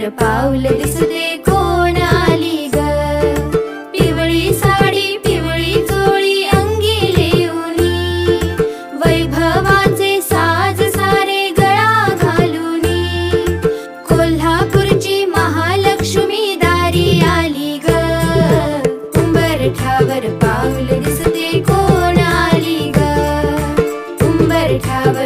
पाऊल दिसते कोण आली ग. पिवळी साडी पिवळी चोळी अंगी लेऊनी, वैभवाचे साज सारे गळा घालूनी, कोल्हापूरची महालक्ष्मी दारी आली ग. उंबरठ्यावर पाऊल दिसते कोण आली ग. उंबरठ्यावर